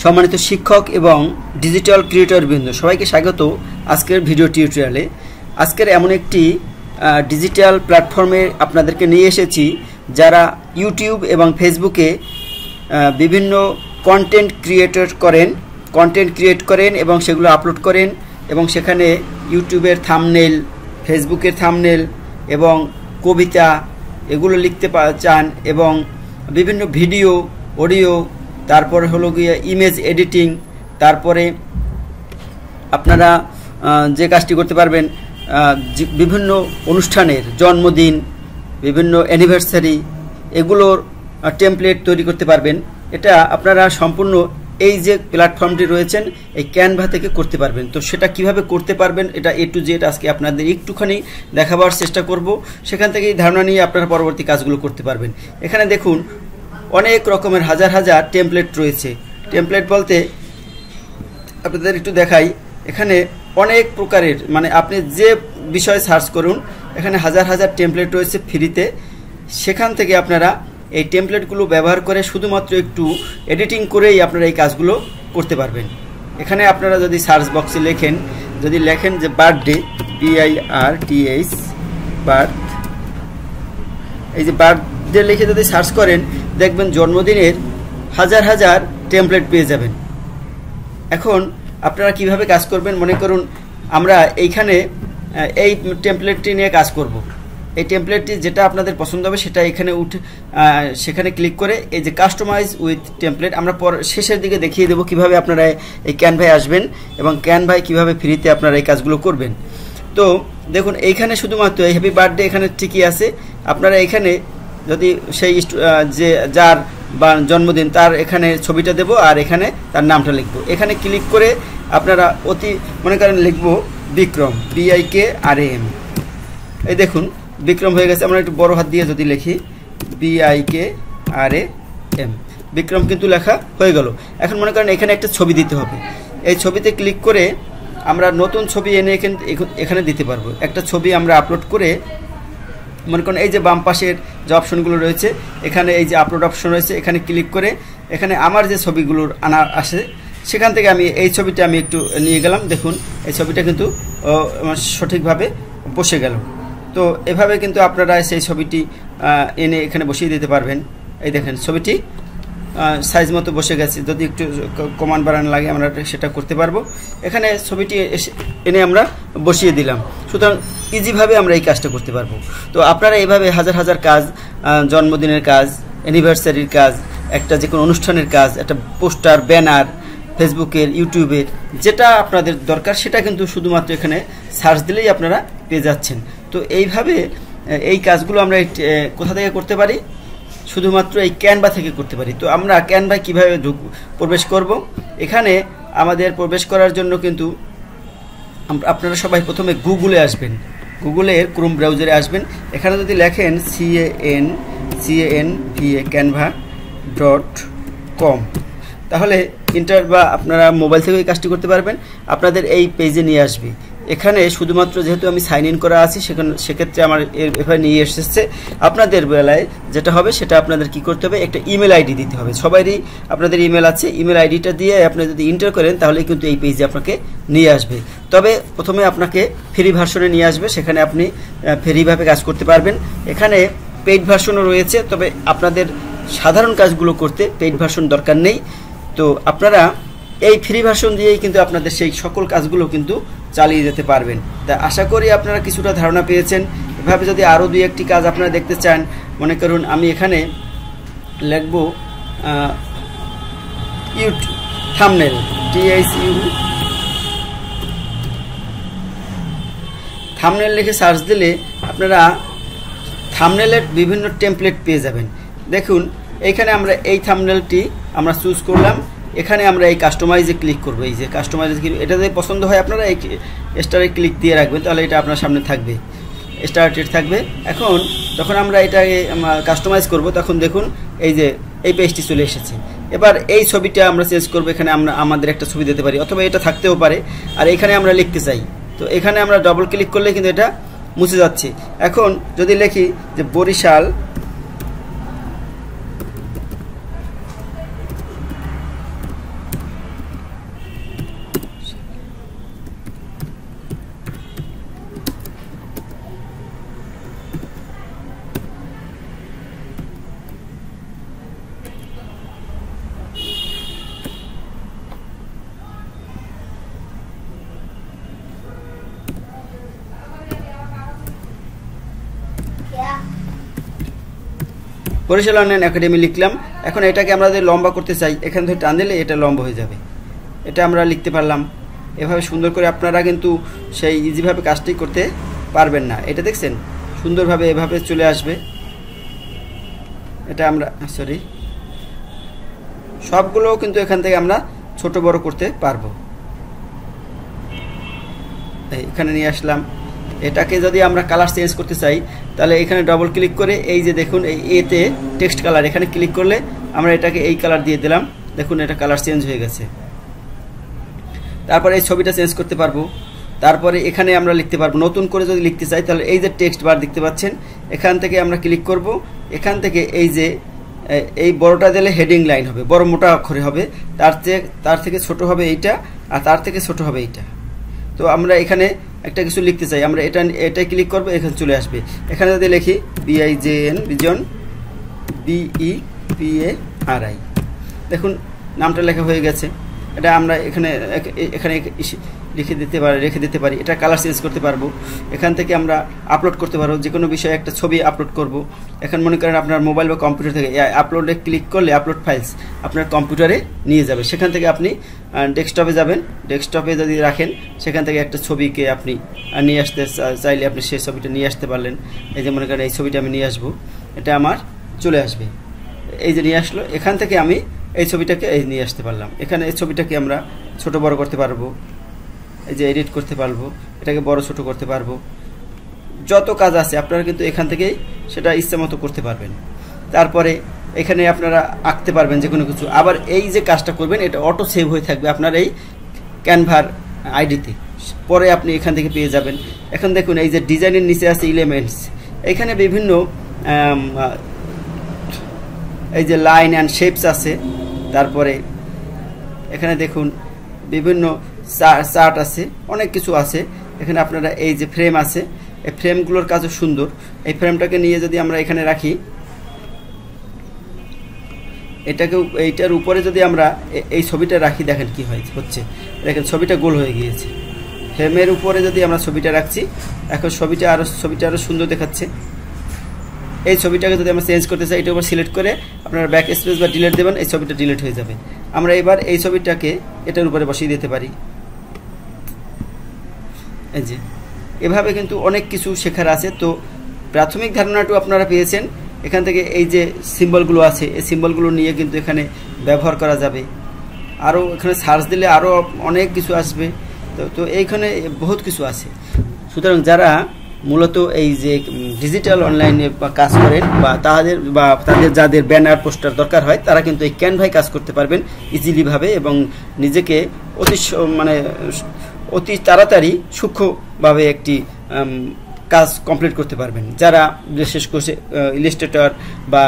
সম্মানিত শিক্ষক এবং ডিজিটাল ক্রিয়েটর বৃন্দ, সবাইকে স্বাগত আজকের ভিডিও টিউটোরিয়ালে। আজকের এমন একটি ডিজিটাল প্ল্যাটফর্মে আপনাদেরকে নিয়ে এসেছি যারা ইউটিউব এবং ফেসবুকে বিভিন্ন কন্টেন্ট ক্রিয়েট করেন এবং সেগুলো আপলোড করেন এবং সেখানে ইউটিউবের থাম্বনেল, ফেসবুকের থাম্বনেল এবং কবিতা এগুলো লিখতে চান এবং বিভিন্ন ভিডিও, অডিও, তারপরে হলো গিয়ে ইমেজ এডিটিং, তারপরে আপনারা যে কাজটি করতে পারবেন বিভিন্ন অনুষ্ঠানের জন্মদিন, বিভিন্ন অ্যানিভার্সারি এগুলোর টেমপ্লেট তৈরি করতে পারবেন। এটা আপনারা সম্পূর্ণ এই যে প্ল্যাটফর্মটি রয়েছেন এই ক্যানভা থেকে করতে পারবেন। তো সেটা কিভাবে করতে পারবেন এটা A to Z আজকে আপনাদের একটুখানি দেখাবার চেষ্টা করব। সেখান থেকেই ধারণা নিয়ে আপনারা পরবর্তী কাজগুলো করতে পারবেন। এখানে দেখুন অনেক রকমের হাজার হাজার টেমপ্লেট রয়েছে। টেমপ্লেট বলতে আপনাদের একটু দেখাই, এখানে অনেক প্রকারের, মানে আপনি যে বিষয়ে সার্চ করুন এখানে হাজার হাজার টেমপ্লেট রয়েছে ফ্রিতে। সেখান থেকে আপনারা এই টেমপ্লেটগুলো ব্যবহার করে শুধুমাত্র একটু এডিটিং করেই আপনারা এই কাজগুলো করতে পারবেন। এখানে আপনারা যদি সার্চ বক্সে লেখেন যে বার্থডে, BIRTH, বার্থ, এই যে বার্থডে লিখে যদি সার্চ করেন দেখবেন জন্মদিনের হাজার হাজার টেমপ্লেট পেয়ে যাবেন। এখন আপনারা কিভাবে কাজ করবেন, মনে করুন আমরা এইখানে এই টেমপ্লেটটি নিয়ে কাজ করব। এই টেমপ্লেটটি যেটা আপনাদের পছন্দ হবে সেটা এখানে সেখানে ক্লিক করে এই যে কাস্টমাইজ উইথ টেমপ্লেট আমরা শেষের দিকে দেখিয়ে দেবো কিভাবে আপনারা এই ক্যানভায় আসবেন এবং ক্যানভায় কিভাবে ফ্রিতে আপনারা এই কাজগুলো করবেন। তো দেখুন এইখানে শুধুমাত্র এই হ্যাপি বার্থডে এখানে ঠিকই আছে। আপনারা এখানে যদি সেই যে যার বা জন্মদিন তার এখানে ছবিটা দেব আর এখানে তার নামটা লিখব। এখানে ক্লিক করে আপনারা মনে করেন লিখব বিক্রম, BIKRAM। এই দেখুন বিক্রম হয়ে গেছে। আমরা একটু বড় হাত দিয়ে যদি লিখি BIKRAM, বিক্রম কিন্তু লেখা হয়ে গেল। এখন মনে করেন এখানে একটা ছবি দিতে হবে। এই ছবিতে ক্লিক করে আমরা নতুন ছবি এনে এখানে দিতে পারবো। একটা ছবি আমরা আপলোড করে, মনে করেন এই যে বাম পাশের যে অপশনগুলো রয়েছে এখানে এই যে আপলোড অপশন রয়েছে, এখানে ক্লিক করে এখানে আমার যে ছবিগুলোর আসে সেখান থেকে আমি এই ছবিটা আমি একটু নিয়ে গেলাম। দেখুন এই ছবিটা কিন্তু সঠিকভাবে বসে গেল। তো এভাবে কিন্তু আপনারা সেই ছবিটি এনে এখানে বসিয়ে দিতে পারবেন। এই দেখেন ছবিটি সাইজ মতো বসে গেছে। যদি একটু কমান বাড়ানো লাগে আমরা সেটা করতে পারবো। এখানে ছবিটি এনে আমরা বসিয়ে দিলাম। সুতরাং ইজিভাবে আমরা এই কাজটা করতে পারবো। তো আপনারা এইভাবে হাজার হাজার কাজ, জন্মদিনের কাজ, অ্যানিভার্সারির কাজ, একটা যে কোনো অনুষ্ঠানের কাজ, একটা পোস্টার, ব্যানার, ফেসবুকের, ইউটিউবের যেটা আপনাদের দরকার সেটা কিন্তু শুধুমাত্র এখানে সার্চ দিলেই আপনারা পেয়ে যাচ্ছেন। তো এইভাবে এই কাজগুলো আমরা কোথা থেকে করতে পারি? শুধুমাত্র এই ক্যানভা থেকে করতে পারি। তো আমরা ক্যানভায় কীভাবে প্রবেশ করব? এখানে আমাদের প্রবেশ করার জন্য কিন্তু আপনারা সবাই প্রথমে গুগলে আসবেন, গুগলের ক্রোম ব্রাউজারে আসবেন। এখানে যদি লেখেন canva.com তাহলে বা আপনারা মোবাইল থেকে এই কাজটি করতে পারবেন। আপনাদের এই পেজে নিয়ে আসবে। এখানে শুধুমাত্র যেহেতু আমি সাইন ইন করা আছি সেক্ষেত্রে আমার এভাবে নিয়ে এসেছে। আপনাদের বেলায় যেটা হবে সেটা আপনাদের কি করতে হবে, একটা ইমেল আইডি দিতে হবে। সবারই আপনাদের ইমেল আছে, ইমেল আইডিটা দিয়ে আপনি যদি এন্টার করেন তাহলে কিন্তু এই পেজে আপনাকে নিয়ে আসবে। তবে প্রথমে আপনাকে ফ্রি ভার্সনে নিয়ে আসবে, সেখানে আপনি ফ্রিভাবে কাজ করতে পারবেন। এখানে পেইড ভার্সনও রয়েছে, তবে আপনাদের সাধারণ কাজগুলো করতে পেইড ভার্সন দরকার নেই। তো আপনারা এই ফ্রি ভার্সন দিয়েই কিন্তু আপনাদের সেই সকল কাজগুলো কিন্তু চালিয়ে যেতে পারবেন। তা আশা করি আপনারা কিছুটা ধারণা পেয়েছেন। এভাবে যদি আরও দুই একটি কাজ আপনারা দেখতে চান, মনে করুন আমি এখানে লিখব থাম্বনেল, থাম্বনেল লিখে সার্চ দিলে আপনারা থাম্বনেলের বিভিন্ন টেমপ্লেট পেয়ে যাবেন। দেখুন এইখানে আমরা এই থাম্বনেলটি আমরা চুজ করলাম। এখানে আমরা এই কাস্টমাইজে ক্লিক করব। এই যে কাস্টমাইজে এটা যদি পছন্দ হয় আপনারা এই স্টারে ক্লিক দিয়ে রাখবেন, তাহলে এটা আপনার সামনে থাকবে, স্টার্টেড থাকবে। এখন যখন আমরা এটাকে কাস্টমাইজ করব তখন দেখুন এই যে এই পেজটি চলে এসেছে। এবার এই ছবিটা আমরা চেঞ্জ করব। এখানে আমরা আমাদের একটা ছবি দিতে পারি, অথবা এটা থাকতেও পারে। আর এখানে আমরা লিখতে চাই, তো এখানে আমরা ডবল ক্লিক করলে কিন্তু এটা মুছে যাচ্ছে। এখন যদি লিখি যে বরিশাল বরিশাল অনলাইন একাডেমি লিখলাম। এখন এটাকে আমরা যদি লম্বা করতে চাই, এখান থেকে টান দিলে এটা লম্বা হয়ে যাবে। এটা আমরা লিখতে পারলাম। এভাবে সুন্দর করে আপনারা কিন্তু সেই ইজিভাবে কাজটি করতে পারবেন না। এটা দেখছেন সুন্দরভাবে এভাবে চলে আসবে। এটা আমরা সবগুলো কিন্তু এখান থেকে আমরা ছোট বড় করতে পারবো। এখানে নিয়ে আসলাম। এটাকে যদি আমরা কালার চেঞ্জ করতে চাই, তাহলে এখানে ডবল ক্লিক করে এই যে দেখুন এই এতে টেক্সট কালার, এখানে ক্লিক করলে আমরা এটাকে এই কালার দিয়ে দিলাম। দেখুন এটা কালার চেঞ্জ হয়ে গেছে। তারপরে এই ছবিটা চেঞ্জ করতে পারবো। তারপরে এখানে আমরা লিখতে পারবো। নতুন করে যদি লিখতে চাই, তাহলে এই যে টেক্সট বার দেখতে পাচ্ছেন, এখান থেকে আমরা ক্লিক করব। এখান থেকে এই যে এই বড়টা দিলে হেডিং লাইন হবে, বড় মোটা অক্ষরে হবে। তার থেকে ছোট হবে এইটা, আর তার থেকে ছোট হবে এইটা। তো আমরা এখানে একটা কিছু লিখতে চাই, আমরা এটাই ক্লিক করব, এখানে চলে আসবে। এখানে যদি লিখি BIJN বিজন BEPARI, দেখুন নামটা লেখা হয়ে গেছে। এটা আমরা এখানে রেখে দিতে পারি। এটা কালার চেঞ্জ করতে পারবো। এখান থেকে আমরা আপলোড করতে পারবো। যে কোনো বিষয়ে একটা ছবি আপলোড করব। এখন মনে করেন আপনার মোবাইল বা কম্পিউটার থেকে আপলোডে ক্লিক করলে আপলোড ফাইলস আপনার কম্পিউটারে নিয়ে যাবে। সেখান থেকে আপনি ডেস্কটপে যাবেন। ডেস্কটপে যদি রাখেন, সেখান থেকে একটা ছবিকে আপনি নিয়ে আসতে চাইলে আপনি সেই ছবিটা নিয়ে আসতে পারলেন। এই যে মনে করেন এই ছবিটা আমি নিয়ে আসবো, এটা আমার চলে আসবে। এই যে নিয়ে আসলো, এখান থেকে আমি এই ছবিটাকে নিয়ে আসতে পারলাম। এখানে এই ছবিটাকে আমরা ছোট বড় করতে পারবো। এই যে এডিট করতে পারবো, এটাকে বড় ছোট করতে পারবো। যত কাজ আছে আপনারা কিন্তু এখান থেকেই সেটা ইচ্ছা মতো করতে পারবেন। তারপরে এখানে আপনারা আঁকতে পারবেন যে কোনো কিছু। আবার এই যে কাজটা করবেন, এটা অটো সেভ হয়ে থাকবে আপনার এই ক্যানভার আইডিতে। পরে আপনি এখান থেকে পেয়ে যাবেন। এখন দেখুন এই যে ডিজাইনের নিচে আছে এলিমেন্টস, এখানে বিভিন্ন এই যে লাইন অ্যান্ড শেপস আছে। তারপরে এখানে দেখুন বিভিন্ন চার্ট আছে, অনেক কিছু আছে। এখানে আপনারা এই যে ফ্রেম আছে, এই ফ্রেমগুলোর কাজও সুন্দর। এই ফ্রেমটাকে নিয়ে যদি আমরা এখানে রাখি, এইটার উপরে যদি আমরা এই ছবিটা রাখি, দেখেন কি হচ্ছে। দেখেন ছবিটা গোল হয়ে গিয়েছে। ফ্রেমের উপরে যদি আমরা ছবিটা রাখছি, এখন ছবিটা আরো সুন্দর দেখাচ্ছে। এই ছবিটাকে যদি আমরা চেঞ্জ করতে চাই, এটার উপর সিলেক্ট করে আপনারা ব্যাক স্পেস বা ডিলিট দেবেন, এই ছবিটা ডিলিট হয়ে যাবে। আমরা এবার এই ছবিটাকে এটার উপরে বসিয়ে দিতে পারি। এই যে এভাবে কিন্তু অনেক কিছু শেখার আছে। তো প্রাথমিক ধারণাটা আপনারা পেয়েছেন। এখান থেকে এই যে সিম্বলগুলো আছে, এই সিম্বলগুলো নিয়ে কিন্তু এখানে ব্যবহার করা যাবে। আরও এখানে সার্চ দিলে আরও অনেক কিছু আসবে। তো এইখানে বহুত কিছু আছে। সুতরাং যারা মূলত এই যে ডিজিটাল অনলাইনে কাজ করেন বা তাদের যাদের ব্যানার পোস্টার দরকার হয়, তারা কিন্তু এই ক্যানভায় কাজ করতে পারবেন ইজিলিভাবে এবং নিজেকে অতি তাড়াতাড়ি সূক্ষ্মভাবে একটি কাজ কমপ্লিট করতে পারবেন। যারা বিশেষ করে ইলাস্ট্রেটর বা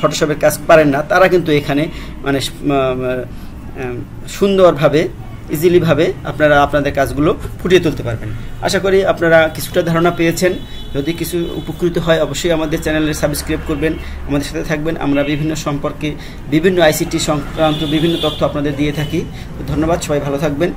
ফটোশপের কাজ পারেন না, তারা কিন্তু এখানে সুন্দরভাবে ইজিলিভাবে আপনারা আপনাদের কাজগুলো ফুটিয়ে তুলতে পারবেন। আশা করি আপনারা কিছুটা ধারণা পেয়েছেন। যদি কিছু উপকৃত হয়, অবশ্যই আমাদের চ্যানেলে সাবস্ক্রাইব করবেন, আমাদের সাথে থাকবেন। আমরা বিভিন্ন আইসিটি সংক্রান্ত বিভিন্ন তথ্য আপনাদের দিয়ে থাকি। ধন্যবাদ, সবাই ভালো থাকবেন।